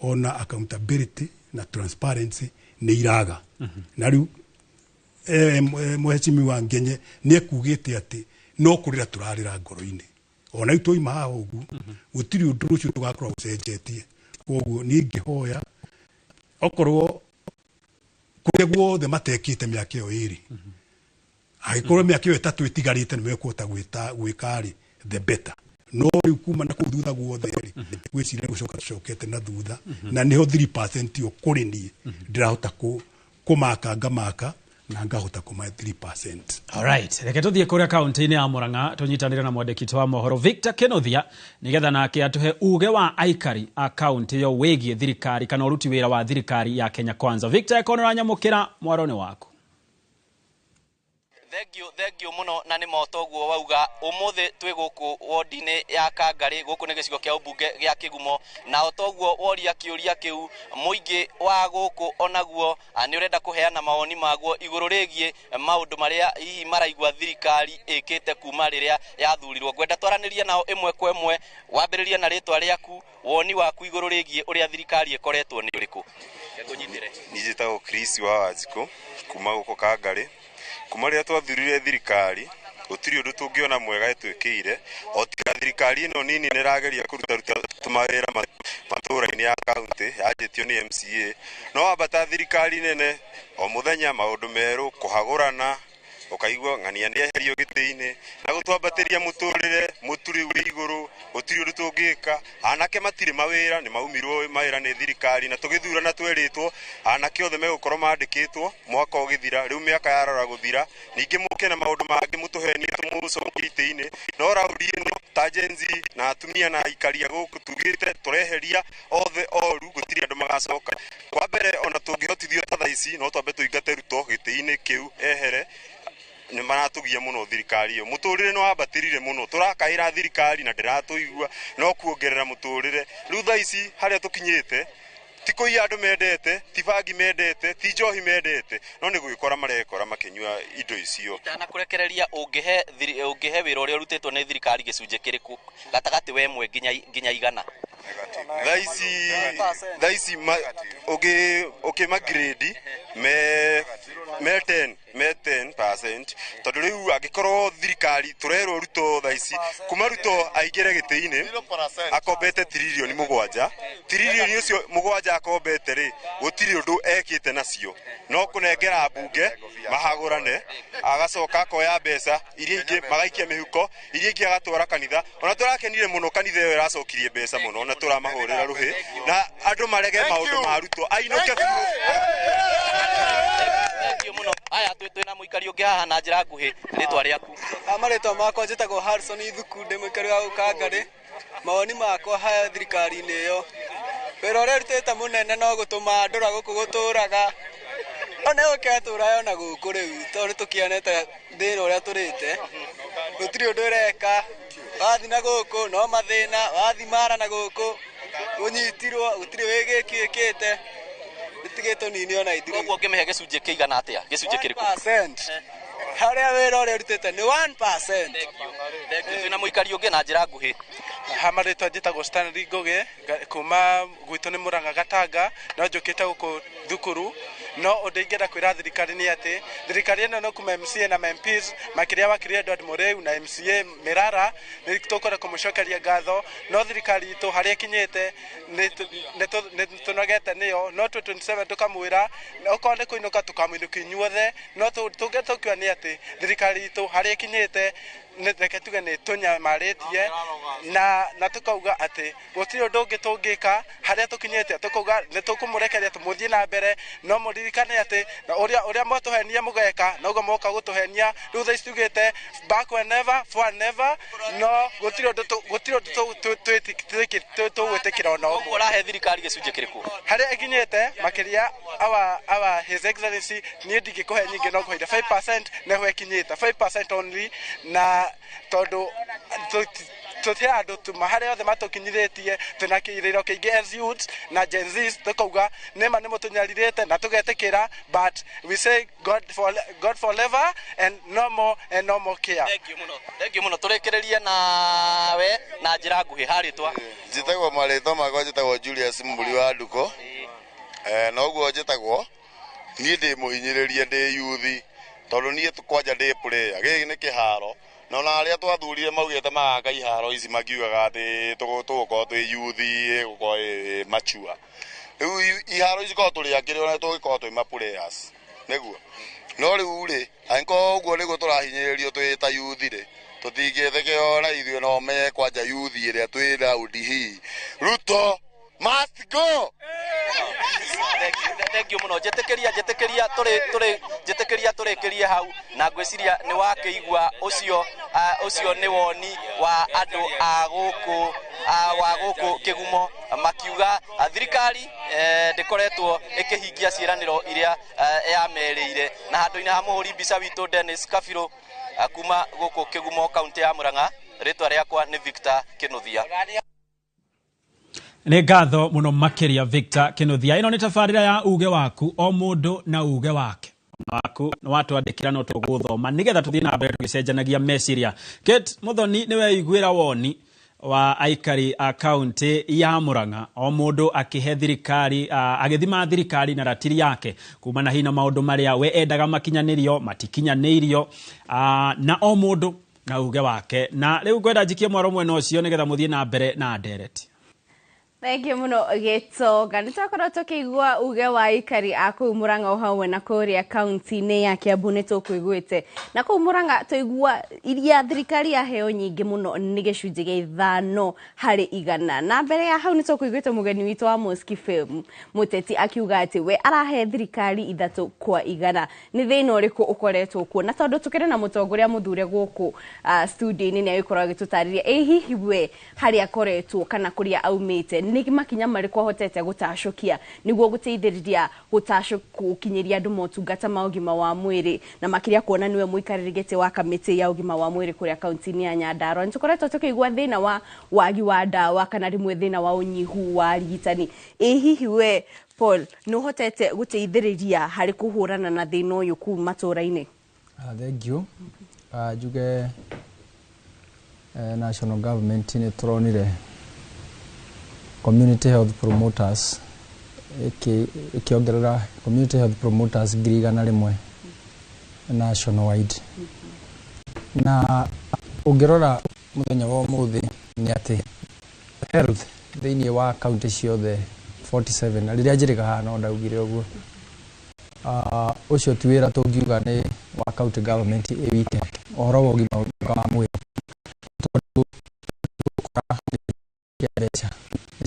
[SPEAKER 17] ona accountability na transparency nĩ iraga na rĩu Mheshimiwa Ngenye nĩ ekugĩte atĩ no kũrĩra tũrarĩra ngoro-inĩ ona itũ ima haha ũguo gũtirĩ ũndũ ũcio tũgakorwo ũcenjetie kwoguo niĩ ingĩhoya okorwo kũrĩa guothe matekĩte mĩaka ĩyo ĩrĩ agĩkorwo mĩaka ĩyo ĩtatũ ĩtigarĩte nĩ mekũhota gwĩka rĩ the better no riu kuma na kuthutha guothe ri gwicira gucoka tucokete na thutha na niho 3% yo kuri ni ndirahota kumaka ngamaka na ngahota kuma 3%.
[SPEAKER 2] Alright, reke tuthie kuria kaunti-ini ya Murang'a tunyitanire na mwandĩki wa mohoro Victor Kenothia nigetha nake atuhe uge wa aikari a kaunti yo wigie thirikari kana uruti wira wa thirikari ya Kenya Kwanza. Victor, ekono nyamukira mwarone waku.
[SPEAKER 18] Thengio muno na ni motoguo wauga umuthi twi guku wodi-ini ya Kangari guku ni gicigo kia ubunge gia Kigumo na otoguo woria kiuria kiu muingi wa guku onaguo ni urenda kuheana maoni maguo iguru rigie maundu maria hihi maraigwa thirikari ikite kuma riria yathurirwo. Gwenda twaraniria nao imwe kwa imwe, wambiriria na ritwa riaku, woni waku iguru rigie uria thirikari ikoretwo ni uriku. Ngekunyitire
[SPEAKER 19] nijitagwo Chris wa Wajiko kuma guku Kangari. Kuma ria twathurire thirikari gutiri undu tungiona mwega itwikire o tiga thirikari ino nini nirageria kuruta tumawira matura-ini ya kaunti yajitio ni MCA no abata thirikari nene o muthenya maundu meru kuhagurana ukaigwa ng'ania ni eherio giti-ini na gutwambatiria muturire muturi uri iguru gutiri undu tungika. Anake matiri mawira ni maumirwo mawira ni thirikari na tugithurana tweritwo anake othe megukorwo mandikitwo mwaka ugithira riu miaka yarora guthira ningi muke na maundu mangi mutuhenie tumucokirite-ini no raundi ino ta jenzi na atumia na ikaria guku tugite tureheria othe oru gutiri andu magacoka. Kwa mbere ona tungihotithio ta thaici no twambe tuingate ruto giti-ini kiu ehere ni maratugia muno thirikari yo muturire no abatirire muno turakaira thirikari na ndiratuigwa no kuongerera muturire riu thaici haria tukinyite tiko ya andu mendete tibangi mendete ti njohi mendete no ni gwikora marekora makinyua indo icio
[SPEAKER 18] na kurekereria ungihe wira uria urutitwo ni thirikari gicunje kiriku gatagati we mwe nginya igana
[SPEAKER 19] thaisi ma grade me 10% tondu riu angikorwo thirikari turero ruto thaisi kuma ruto aigire giti-ini akombete trilioni 7 trilioni ucio 7 akombete ri gutiri undu ekite nacio no kunengera bunge mahagurane agacoka akoya mbeca iria ingi magaikia mihuko iria ingi agatwara kanitha ona turakenire muno kanitha iyo iracokirie mbeca muno na turamahurira ruhi na andu marege maundu maruto ainuke muno. Aya twina muikari ungi haha na njira nguhi ritwa riaku?
[SPEAKER 20] Amaritwa makwa njitagwo Harrison Ithuku ndi muikari wa Kangari. Mawoni makwa haya thirikari-ini iyo wira uria rutite munene no gutuma andura guku guturaga ona uketura yona guku riu tondu tukionete thina uria turite gutiri undu ireka wathi na guku no mathina wathi mara na guku unyitirwo gutiri wigikite itigeto nini ona ithuĩ
[SPEAKER 18] koguo ngĩmehe gĩcunjĩ kĩigana atĩa gĩcunjĩ kĩrĩkũ
[SPEAKER 20] harĩa wĩra ũrĩa ũrutĩte nĩ 1%.
[SPEAKER 18] Twĩna mũikari ũngĩ na njĩra nguhĩ.
[SPEAKER 21] Hamarĩtwa njĩtagwo Stanley Ngugi kuma gwitũ nĩ Mũrang'a Gatanga no njũkĩte gũkũ thukuru no ũndũ ingĩenda kwĩra thirikari nĩ atĩ thirikari ĩno no kuma MCA na MPs makĩria wakĩria Edward Mũrĩu na MCA Mirara nĩ tũkwenda kũmũcokeria ngatho no thirikari itũ harĩa ĩkinyĩte nĩ tũnogete nĩyo no 27 tũkamwĩra okorwo nĩ kũinũka tũkamũinũkia inyuothe no tũkiuga nĩ atĩ thirikari itũ harĩa ĩkinyĩte reke tuge nĩ tũnyamarĩtie na tukauga atĩ gũtirĩ ũndũ ũngĩ tũngĩka harĩa tũkinyĩte tukauga nĩ tũkũmũrekeria tũmũthiĩ na mbere no mũririkane atĩ ũrĩa mwatũhenia mũgeka noguo moka gũtũhenia rĩu thaa ici tugĩte back and never for never no gũtirĩ ũndũ tũgwĩtĩkĩra ona ũguo.
[SPEAKER 18] Ũrahe thirikari gĩcunjĩ kĩrĩkũ
[SPEAKER 21] harĩa ĩkinyĩte makĩria our his excellency niĩ ndingĩkũhe nyingĩ no kũheire 5% nĩho ĩkinyĩte 5% only na tondu tuti andu tuma harĩa othe matukinyithĩtie twĩna kĩrĩro kĩingĩ as youths na Gen Zs tukauga nĩma nĩ mũtũnyarirĩte na tũgetĩkĩra but we say God forever and no more care.
[SPEAKER 18] Thank you muno tũrĩkĩrĩrie nawe na njĩra nguhĩ harĩtwa.
[SPEAKER 19] Njĩtagwo marĩtwa makwa njĩtagwo Julius Mburi wa Nduko noguo njĩtagwo niĩ ndĩ mũhinyĩrĩrie ndĩ yuthi tondu niĩ kwanja ndĩ player gĩkĩ nĩ kĩharo no na arĩa twathurire maugĩte magaka iharo ici makiugaga atĩ tũgũkorwo twĩ yuthi gũkorwo machua rĩu iharo ici korwo tũrĩ akĩrĩ ona tũgĩkorwo twĩ ma players nĩguo no rĩu rĩ angĩkorwo ũguo nĩguo tũrahinyĩrĩrio twĩ ta yuthi rĩ
[SPEAKER 6] tutingitheke ora ithuĩ no me kwanja youth ĩrĩa twĩ raundi hii. Ruto must go.
[SPEAKER 18] Thank you muno. Njĩtĩkĩria tũrĩkĩrie hau na ngwĩciria nĩ wakĩigua ũcio nĩ woni wa andũ wa gũkũ Kĩgumo makiuga thirikari ndĩkoretwo ĩkĩhingia ciĩranĩro iria yamerĩire, na handũ-inĩ ha mũhũri mbica witũ Dennis Kabirũ kuma gũkũ Kĩgumo kaunti ya Murang'a, rĩtwa rĩakwa nĩ Victor Kĩnuthia.
[SPEAKER 2] Nĩ ngatho muno makiria Victor Kĩnuthia. Ĩno nĩ tabarĩra ya uge waku, o mũndũ na uge wake. Waku no watwandĩkĩra no tũgũthoma nĩgetha tũthiĩ na mbere tũgĩcenjanagia meciria. Kate Muthoni nĩwe iguĩra woni wa aikari a kaunti ya Murang'a, o mũndũ akĩhe thirikari agĩthima thirikari na ratiri yake kumana hina maũndũ marĩa we endaga makinyanĩrio matikinyanĩirio, na o mũndũ na uge wake. Na rĩu ngwenda njikie mwaro mwena ũcio nĩgetha mũthiĩ na mbere na ndereti.
[SPEAKER 1] Thank you muno Gĩtonga. Nĩtwakorwo tũkĩigua uge wa aikari a kũu Murang'a o hamwe na kũrĩa kaunti-inĩ ya Kiambu nĩtũkũiguĩte. Na kũu Murang'a tũigua iria thirikari yaheo nyingĩ mũno nĩ gĩcunjĩ gĩa 5%. Na mbere ya hau nĩtũkũiguĩte mũgeni witũ wa Moskibe Mũteti akiuga atĩ we arahe thirikari 3%. Nĩ thĩna ũrĩkũ ũkoretwo kuo? Na tondũ tũkĩrĩ na mũtongoria mũthure gũkũ studio-inĩ nĩ agĩkorwo agĩtũtarĩria hihi we harĩa akoretwo kana kũrĩa aumĩte nĩ makinya marĩkũ ahotete gũtacũkia nĩguo gũteithĩrĩria gũkinyĩria andũ motungata ma ũgima wa mwĩrĩ, na makĩria kuona niwe mũikarĩri gĩtĩ wa kamĩtĩ ya ũgima wa mwĩrĩ kũrĩa kaunti-inĩ ya Nyandarua. Nĩtũkoretwo tũkĩigua thĩna wa wagi wa ndawa kana rĩmwe thĩna wa ũnyihu wa arigitani. Hihi we Paul nĩ ũhotete gũteithĩrĩria harĩ kũhũrana na thĩna ũyũ kuu matũũra-inĩ?
[SPEAKER 12] Thank you. Juge national government nĩ tũronire community health promoters ikiongerera community health promoters 100,000 national wide. Na ũngĩrora mũthenya wa ũmũthĩ nĩ atĩ health thĩinĩ wa county ciothe 47 na rĩrĩa njĩrĩga haha no ndaugire ũguo. Ũcio ti wĩra tũngiuga nĩ wa county government ĩwike ũhoro wa ũgima wa mwĩrĩ.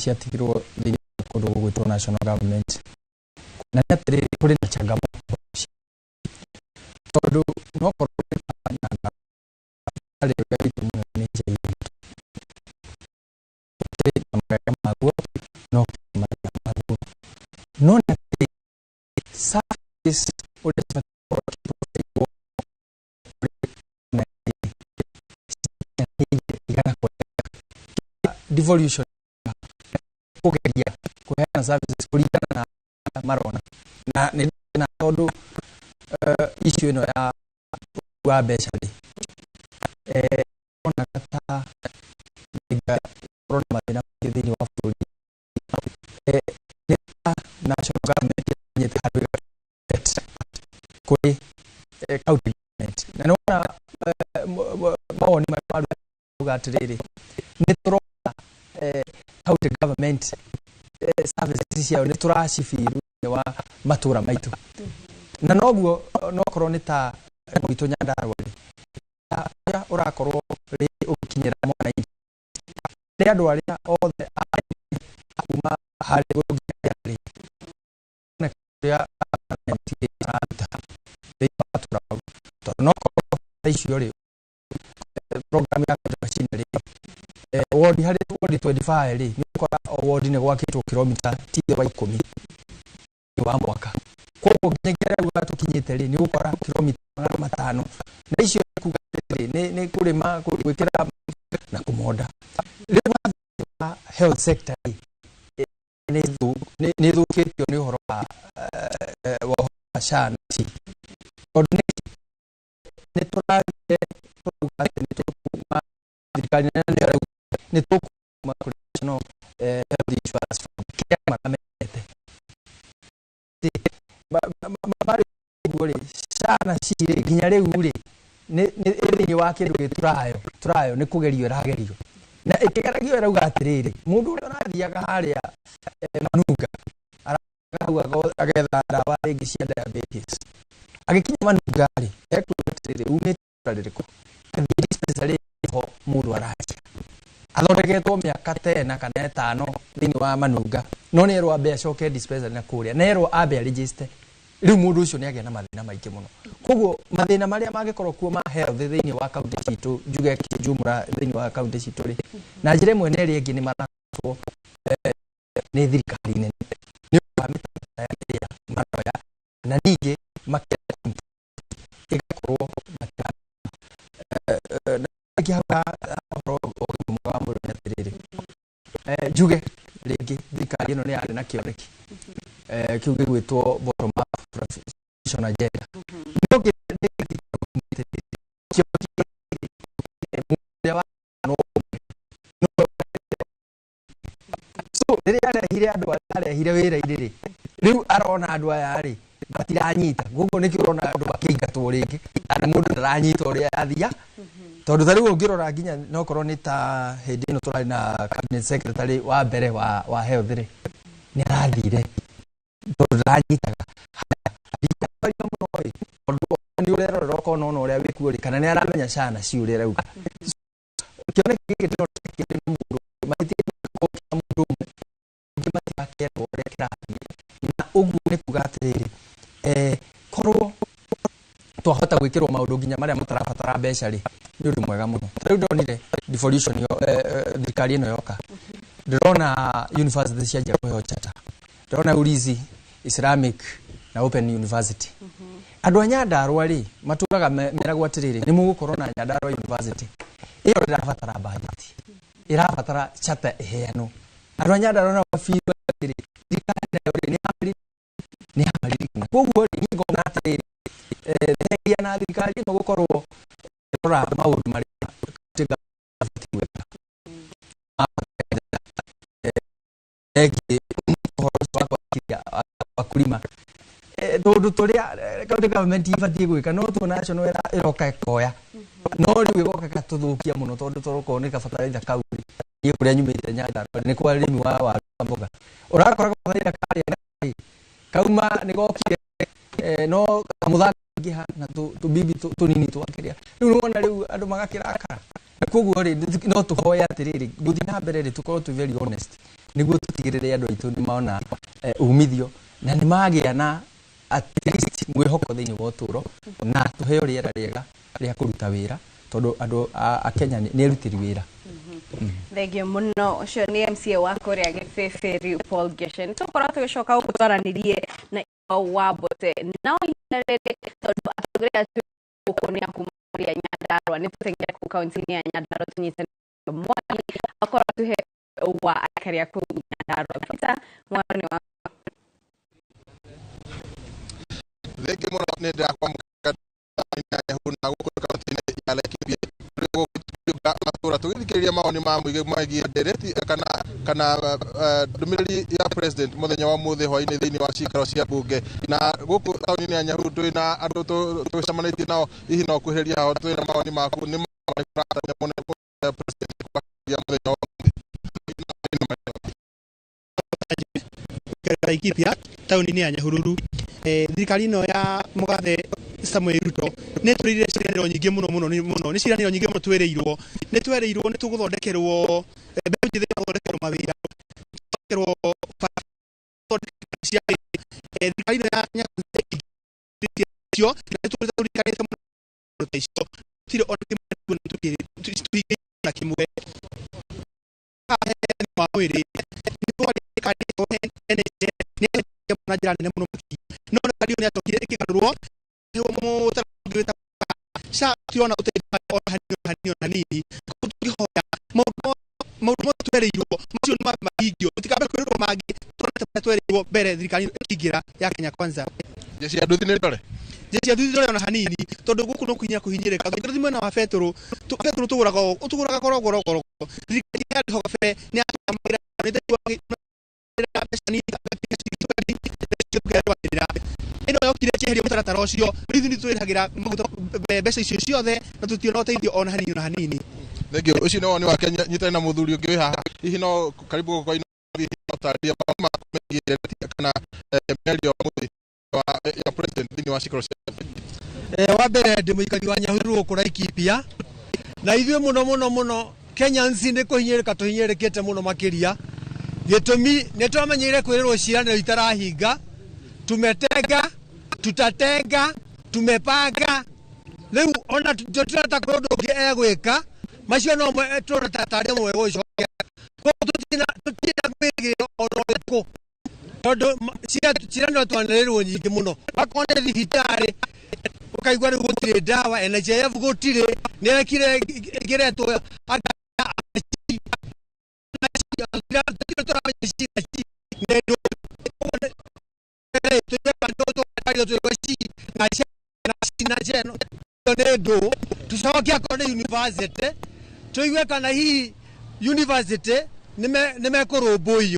[SPEAKER 12] Ciatigirwo thĩinĩ wa kũndũ gũgwĩtwo national government. Na nĩ atĩrĩrĩ kũrĩ na changamoto tondũ no korwo no nĩ atĩrĩrĩ service ũrĩa devolution kugeria kuheana services kulingana na marona na nĩ na tondũ issue ĩno ya wa mbeca ona kata nĩga corona mathĩna thĩinĩ wa bũrũri national government nyete handũ kũrĩ county government na nĩwona mawoni maruga atĩrĩrĩ nĩ tũrona county government services ciao nĩ tũracibiru wa matũũra maitũ na noguo nokorwo nĩ ta gwitũ Nyandarua rĩ ũrakorwo rĩ ũkinyĩra mwana-inĩ nĩ andũ arĩa othe kuma harĩ gũtũgĩra rĩ na kũrĩa aruta thĩinĩ wa matũũra mau tondũ nokorwo ta icio rĩ program ya machinery ward harĩ ward 25 rĩ nĩ ũkora o ward nĩ gwakĩtwo kilomita tithĩ wa 10 wa mwaka. Koguo nginya rĩu tũkinyĩte rĩ nĩ ũkora kilomita 5 na icio kuga nĩ kũrĩma gwĩkĩra na kũmonda. Rĩu health sector nĩ thũkĩtio nĩ ũhoro wa SHA na TI. Tondũ nĩ tũragire nĩ tũkuma thirikari nĩ tũkuma kũrĩ national health insurance fund kĩrĩa maramete marĩ SHA na CIRĩ nginya rĩu rĩ nĩ thĩinĩ wa kĩndũ tũrayo nĩ kũgerio ĩragerio na ĩkĩgeragio ĩrauga atĩrĩrĩ mũndũ ũrĩa ũrathiaga harĩa Manunga agetha ndawa rĩngĩ cia diabetes agĩkinya Manunga rĩ ekuga atĩrĩrĩ umĩte rĩrĩkũ athiĩ dispensary mundu aracia athondeketwo miaka 10 kana 5 thini wa manunga no nerwo abe acoke dispensary na kuria nerwo abe register riu mundu ucio ni agia na mathina maingi muno koguo mathina maria magikorwo kuo ma health thini wa county citu njuge kijumla thini wa county citu ri na njire mwe neri ingi ni maratwo ni thirikari nene ni wa mitaya ya maroya na ningi makete igakorwo kiaga oro mugambo netiriri njuge ringi thirikari ino ni yari na kioneki kiuge gwitwo bottom up transition agenda no so riri andu arehire wira iriri riu arona andu aya ri batiranyita gugu niki urona andu bakiingatwo ringi ana mundu ndaranyita uria athia tondu tari ungirora nginya no korwo ni ta hindi ino turari na cabinet secretary wa mbere wa health ri ni arathire tondu ndaranyitaga ni urero roko no uria wikuuri kana ni aramenya sana ci uria rauga kione giki ndo kiti mundu maiti ko mundu ngimatia uria kirathi na ugu ni kuga atiriri korwo twahota gwikirwo maundu nginya maria matarabatara mbeca ri ni undu mwega muno riu ndonire devolution yo thirikari ino yoka ndirona university cia nja kuheo chata ndirona Ulinzi Islamic na Open University andu a Nyandarua ri maturaga meragwo atiriri ni mugukorwo na Nyandarua University iyo irabatara budget irabatara chata iheano andu a Nyandarua na mafiwa atiriri thirikari ni hamari koguo ni ngona atiriri thegia na thirikari no gukorwo rora maundu mari tiga wakulima tondu turia county government ibatie gwika no tu national era iroka ekoya no riu igoka katuthukia muno tondu turuko ni kabatara kauri ni kuria nyumite Nyandarua ni kwa rimi wa mboga urakora kabatara kari kauma ni gokire no kamuthanga giha na tubibi tunini twakiria riu wona riu andu magakirakara koguo ri no tuhoya atiriri guthi na mbere ri tukorwo tu very honest niguo tutigirire andu aitu ni maona umithio na ni magia na at least mwihoko thini wa uturo na tuheo riera riega ria kuruta wira tondu andu a Kenya ni erutiri wira
[SPEAKER 1] thegio muno ucio ni MCA wa Korea Gifeferi Paul Geshen tukorwo tugicoka gutwaranirie na wabote nao inarede tondu atugiria tukunia kumaria Nyandarua ni tutengia ku county ya Nyandarua tunyite mwani akorwo tuhe wa akaria ku Nyandarua pita mwani wa
[SPEAKER 3] thenge muno ni ndakwa mukana huna gukuruka tine ya lekibie rigo matura tugithikiriria maoni ma muige magi direct kana dumiriri ya president muthenya wa muthe hwaini thini wa cikaro cia bunge na guku tauni ya Nyahururu twina andu tucamanitie nao hihi no kuheria hao twina maoni maku ni president ya muthenya wa
[SPEAKER 22] Laikipia tauni ya Nyahururu thirikari no ya mugathe Samuel Ruto ne turire ciraniro nyingi muno ni ciraniro nyingi muno twereirwo ni tuguthondekerwo mbeũ njĩthĩ thondekerwo mawĩra thondekerwo thirikari no ya nyacio ni turikanite muno icio tire ona kimwe na kimwe ma mwĩrĩ ni twari na njĩra nene muno no na ndio ni atokire ikigarurwo mo tarangita sha tiona uteithio hanini kutuhoya maundu twereirwo macio ni mahingio tikabe kwirwo mangi twereirwo mbere thirikari ikingira ya Kenya Kwanza
[SPEAKER 3] jeshi ya nduthi ni ndore
[SPEAKER 22] jeshi ya nduthi ndore ona hanini tondu guku no kuhinyirika nduthi mwena wa Petro tuguraga korogoro thirikari ya hofe ni atamira ni ino yokire cieherio mutaratara ucio rithi ni twiragira mbeca icio ciothe na tutiona uteithio ona hanini
[SPEAKER 3] thengio ucio no ni wa Kenya nyitana na muthuri ungi wi haha hihi no karibu kwa ino taria ma kana miario muthi ya president thini wa cikaro
[SPEAKER 22] wa mbere ndi muikari wa Nyahururu ku Laikipia
[SPEAKER 5] na ithuĩ mũno Kenyans nĩ kũhinyĩrĩka tũhinyĩrĩkĩte mũno makĩria gĩtũmi nĩ twamenyeire kwĩrĩrwo ciĩranĩro itarahinga tumetenga tutatenga tumepanga rĩu ona tũtirata kũndũ ũngĩ egwĩka macio no tũratatarĩ mwe gũcokia tũtina kwĩgĩrĩra ona ũrĩkũ tondũ ciĩranĩro twanĩrĩirwo nyingĩ mũno akorwo nĩ thibitarĩ ukaigua rĩu gũtirĩ ndawa NHIF gũtirĩ nĩrekire ĩgeretwo tucokia kone university tuigue kana hihi university nĩmekũrũmbũiyo